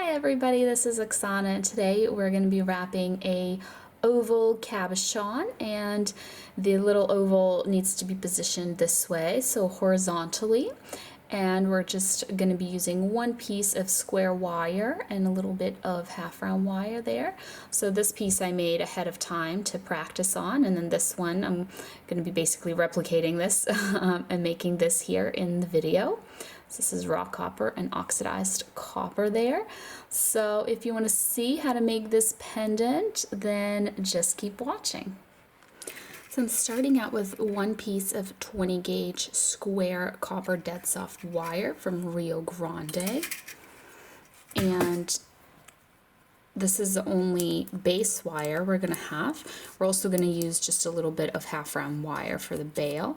Hi everybody, this is Oksana, and today we're going to be wrapping a oval cabochon, and the little oval needs to be positioned this way, so horizontally, and we're just going to be using one piece of square wire and a little bit of half round wire there. So this piece I made ahead of time to practice on, and then this one I'm going to be basically replicating this and making this here in the video. So this is raw copper and oxidized copper there. So if you want to see how to make this pendant, then just keep watching. So I'm starting out with one piece of 20 gauge square copper dead soft wire from Rio Grande. And this is the only base wire we're going to have. We're also going to use just a little bit of half round wire for the bail.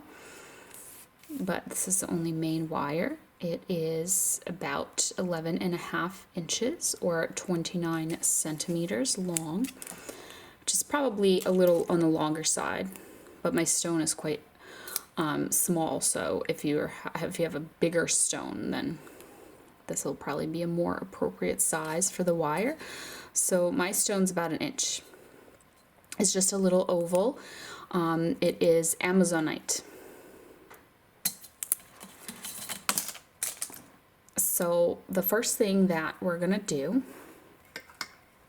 But this is the only main wire. It is about 11.5 inches or 29 centimeters long, which is probably a little on the longer side, but my stone is quite small, so if you have a bigger stone, then this will probably be a more appropriate size for the wire. So my stone's about 1 inch. It's just a little oval. It is Amazonite. So the first thing that we're going to do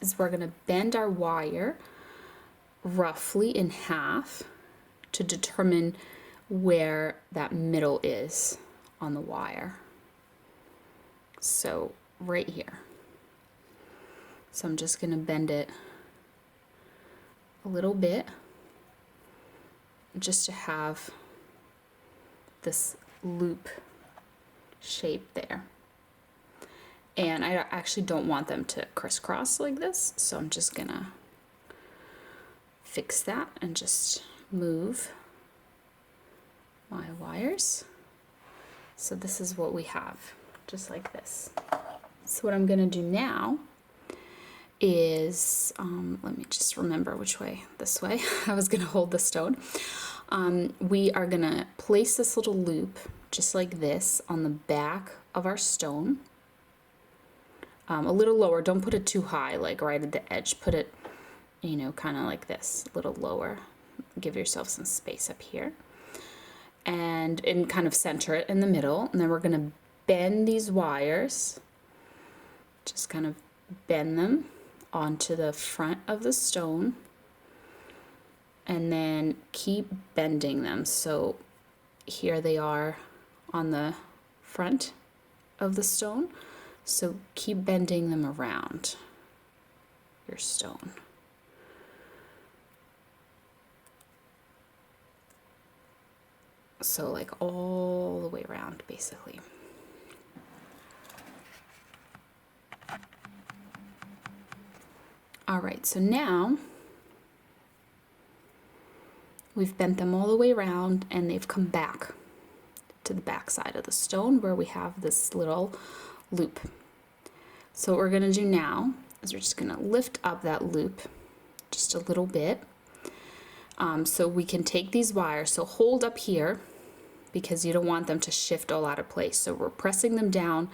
is we're going to bend our wire roughly in half to determine where that middle is on the wire. So right here. So I'm just going to bend it a little bit just to have this loop shape there. And I actually don't want them to crisscross like this, so I'm just gonna fix that and just move my wires. So this is what we have, just like this. So what I'm gonna do now is, let me just remember which way, this way. I was gonna hold the stone. We are gonna place this little loop, just like this, on the back of our stone. A little lower, don't put it too high, like right at the edge. Put it, you know, kind of like this, a little lower. Give yourself some space up here. And kind of center it in the middle. And then we're going to bend these wires. Just kind of bend them onto the front of the stone. And then keep bending them. So here they are on the front of the stone. So keep bending them around your stone. So like all the way around, basically. All right, so now we've bent them all the way around and they've come back to the back side of the stone where we have this little loop. So what we're going to do now is we're just going to lift up that loop just a little bit, so we can take these wires. So hold up here because you don't want them to shift all out of place. So we're pressing them down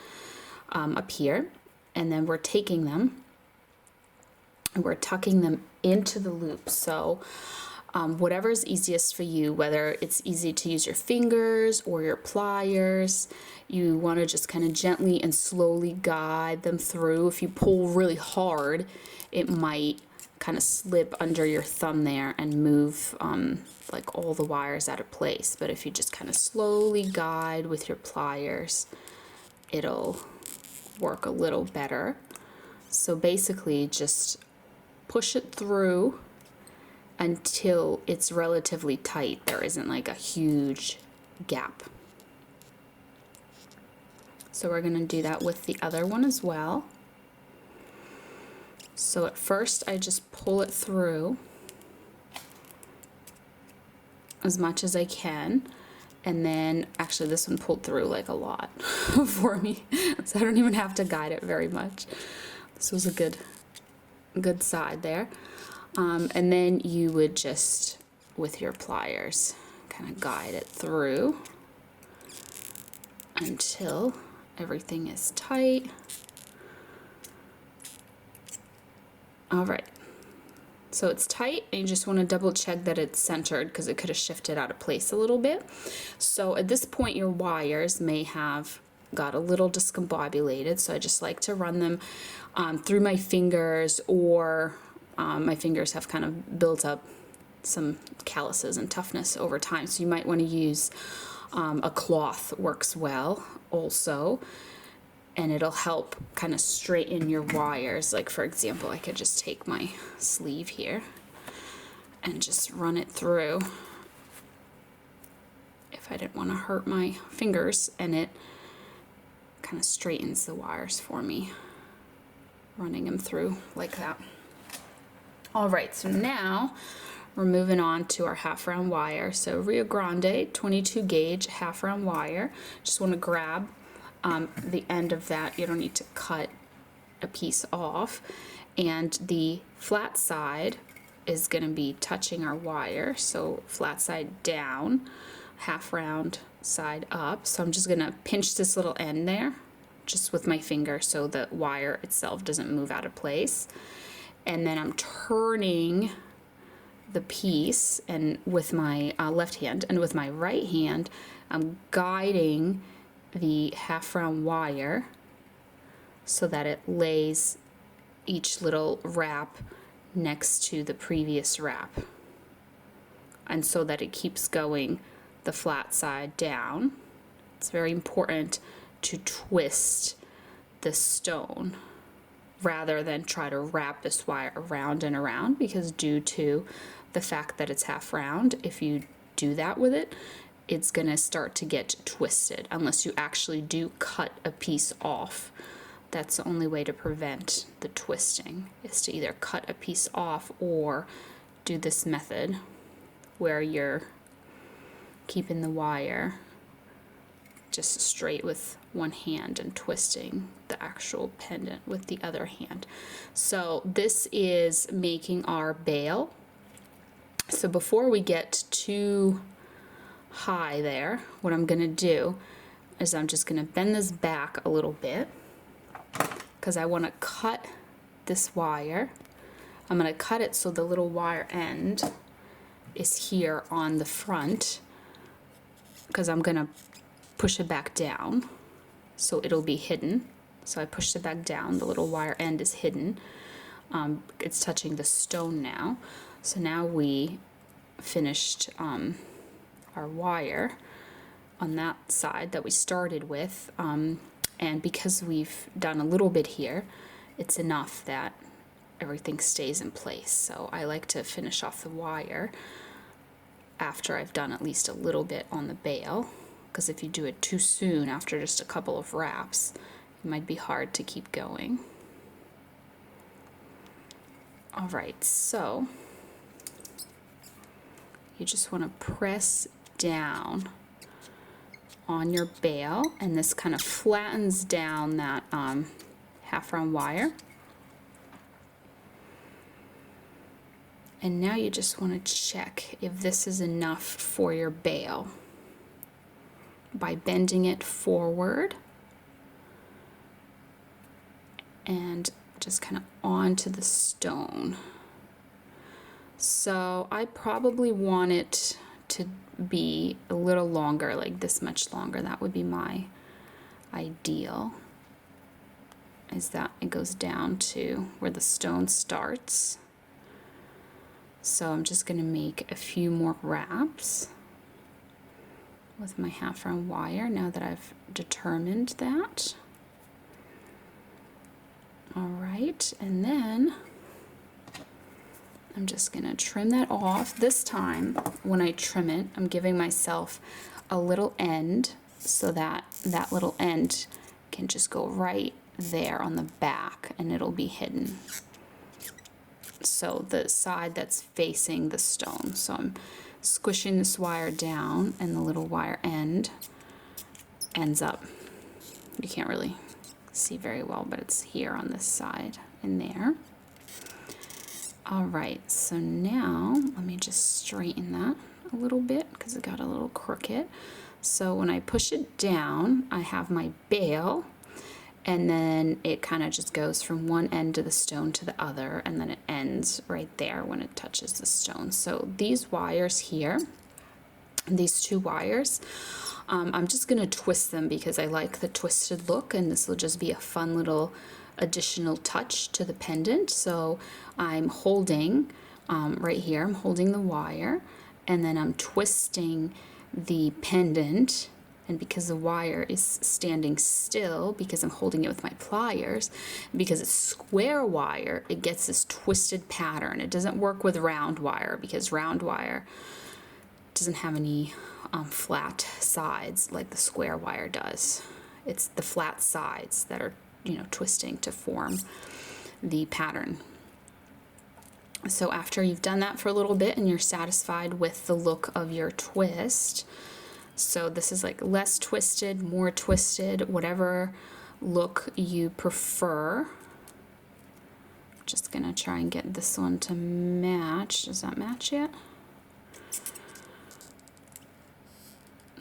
up here, and then we're taking them and we're tucking them into the loop. So whatever is easiest for you, whether it's easy to use your fingers or your pliers, you want to just kind of gently and slowly guide them through. If you pull really hard, it might kind of slip under your thumb there and move like all the wires out of place. But if you just kind of slowly guide with your pliers, it'll work a little better. So basically just push it through until it's relatively tight. There isn't like a huge gap. So we're going to do that with the other one as well. So at first I just pull it through as much as I can, and then actually this one pulled through like a lot for me, so I don't even have to guide it very much. This was a good side there. And then you would just, with your pliers, kind of guide it through until everything is tight. All right. So it's tight, and you just want to double check that it's centered because it could have shifted out of place a little bit. So at this point, your wires may have got a little discombobulated, so I just like to run them through my fingers, or my fingers have kind of built up some calluses and toughness over time, so you might want to use a cloth. Works well also, and it'll help kind of straighten your wires. Like, for example, I could just take my sleeve here and just run it through if I didn't want to hurt my fingers, and it kind of straightens the wires for me, running them through like that. All right, so now we're moving on to our half round wire. So Rio Grande 22 gauge half round wire. Just want to grab the end of that. You don't need to cut a piece off, and the flat side is going to be touching our wire, so flat side down, half round side up. So I'm just going to pinch this little end there just with my finger so the wire itself doesn't move out of place, and then I'm turning the piece, and with my left hand, and with my right hand I'm guiding the half round wire so that it lays each little wrap next to the previous wrap, and so that it keeps going the flat side down. It's very important to twist the stone rather than try to wrap this wire around and around, because due to the fact that it's half round, if you do that with it, it's going to start to get twisted unless you actually do cut a piece off. That's the only way to prevent the twisting, is to either cut a piece off or do this method where you're keeping the wire just straight with one hand and twisting the actual pendant with the other hand. So this is making our bail. So before we get too high there, what I'm going to do is I'm just going to bend this back a little bit because I want to cut this wire. I'm going to cut it so the little wire end is here on the front, because I'm going to push it back down so it'll be hidden. So I pushed it back down, the little wire end is hidden. It's touching the stone now. So now we finished our wire on that side that we started with, and because we've done a little bit here, it's enough that everything stays in place. So I like to finish off the wire after I've done at least a little bit on the bail, because if you do it too soon after just a couple of wraps, it might be hard to keep going. All right, so you just want to press down on your bail, and this kind of flattens down that half round wire. And now you just want to check if this is enough for your bail by bending it forward and just kind of onto the stone. So I probably want it to be a little longer, like this much longer. That would be my ideal, is that it goes down to where the stone starts. So I'm just going to make a few more wraps with my half round wire now that I've determined that. All right, and then I'm just going to trim that off. This time when I trim it, I'm giving myself a little end so that that little end can just go right there on the back and it'll be hidden. So the side that's facing the stone. So I'm squishing this wire down, and the little wire end ends up, you can't really see very well, but it's here on this side and there. All right, so now let me just straighten that a little bit because it got a little crooked. So when I push it down, I have my bail, and then it kind of just goes from one end of the stone to the other, and then it ends right there when it touches the stone. So these wires here, these 2 wires, I'm just going to twist them because I like the twisted look, and this will just be a fun little additional touch to the pendant. So I'm holding right here, I'm holding the wire, and then I'm twisting the pendant. And because the wire is standing still, because I'm holding it with my pliers, because it's square wire, it gets this twisted pattern. It doesn't work with round wire because round wire doesn't have any flat sides like the square wire does. It's the flat sides that are, twisting to form the pattern. So after you've done that for a little bit and you're satisfied with the look of your twist, so this is like less twisted, more twisted, whatever look you prefer. I'm just gonna try and get this one to match. Does that match yet?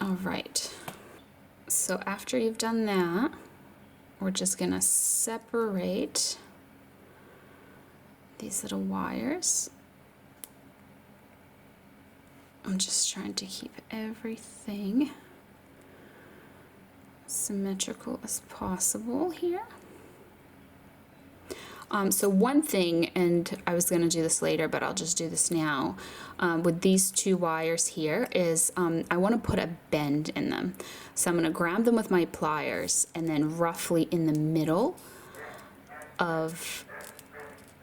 All right. So after you've done that, we're just gonna separate these little wires. I'm just trying to keep everything symmetrical as possible here. So one thing, and I was going to do this later, but I'll just do this now, with these 2 wires here is I want to put a bend in them. So I'm going to grab them with my pliers, and then roughly in the middle of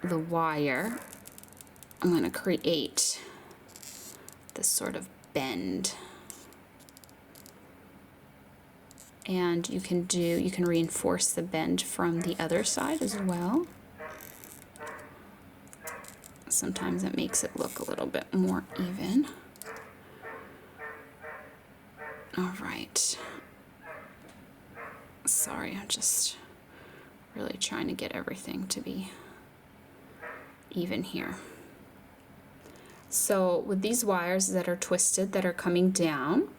the wire, I'm going to create this sort of bend. And you can reinforce the bend from the other side as well. Sometimes it makes it look a little bit more even. All right. Sorry, I'm just really trying to get everything to be even here. So with these wires that are twisted, that are coming down,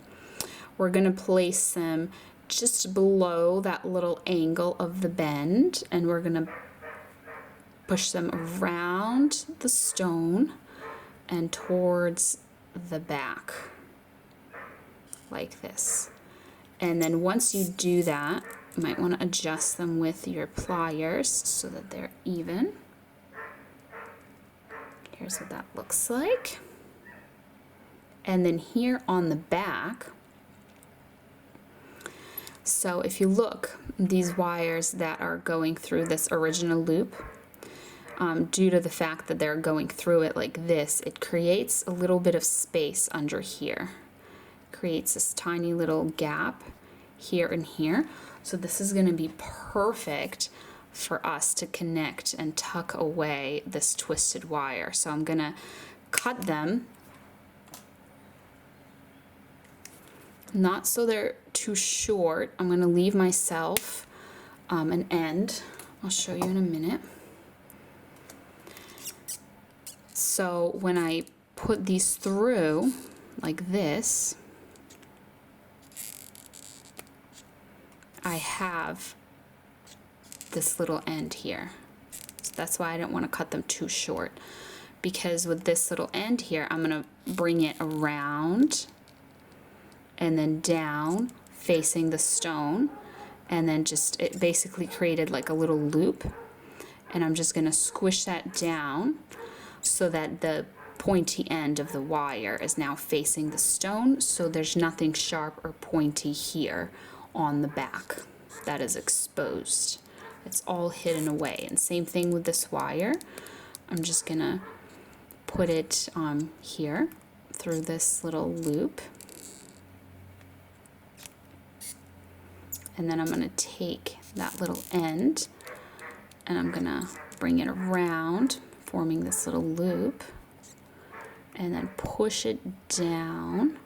we're going to place them just below that little angle of the bend, and we're going to push them around the stone and towards the back like this. And then once you do that, you might want to adjust them with your pliers so that they're even. Here's what that looks like. And then here on the back, so if you look, these wires that are going through this original loop, due to the fact that they're going through it like this, it creates a little bit of space under here. Creates this tiny little gap here and here. So this is going to be perfect for us to connect and tuck away this twisted wire. So I'm going to cut them, not so they're too short. I'm going to leave myself an end. I'll show you in a minute. So when I put these through like this, I have this little end here. So that's why I didn't want to cut them too short, because with this little end here, I'm going to bring it around and then down facing the stone, and then just, it basically created like a little loop, and I'm just going to squish that down so that the pointy end of the wire is now facing the stone, so there's nothing sharp or pointy here on the back that is exposed. It's all hidden away. And same thing with this wire. I'm just gonna put it here through this little loop, and then I'm gonna take that little end and I'm gonna bring it around, forming this little loop, and then push it down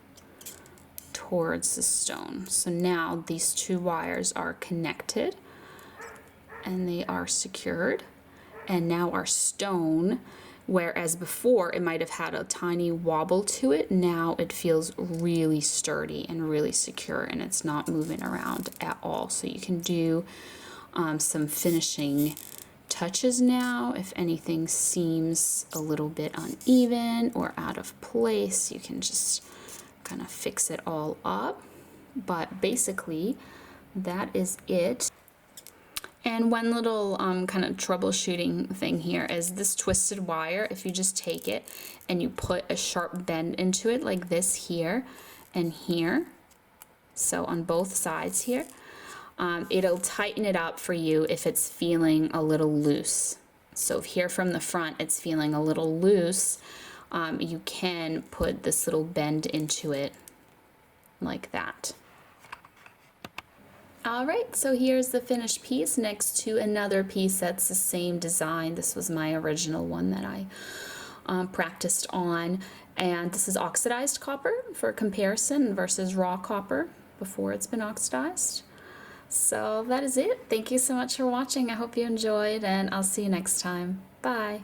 towards the stone. So now these 2 wires are connected and they are secured, and now our stone, whereas before it might have had a tiny wobble to it, now it feels really sturdy and really secure, and it's not moving around at all. So you can do some finishing touches now. If anything seems a little bit uneven or out of place, you can just kind of fix it all up. But basically, that is it. And one little kind of troubleshooting thing here is this twisted wire. If you just take it and you put a sharp bend into it like this here and here, so on both sides here, it'll tighten it up for you if it's feeling a little loose. So if here from the front it's feeling a little loose, you can put this little bend into it like that. Alright, so here's the finished piece next to another piece that's the same design. This was my original one that I practiced on, and this is oxidized copper for comparison versus raw copper before it's been oxidized. So that is it. Thank you so much for watching. I hope you enjoyed, and I'll see you next time. Bye.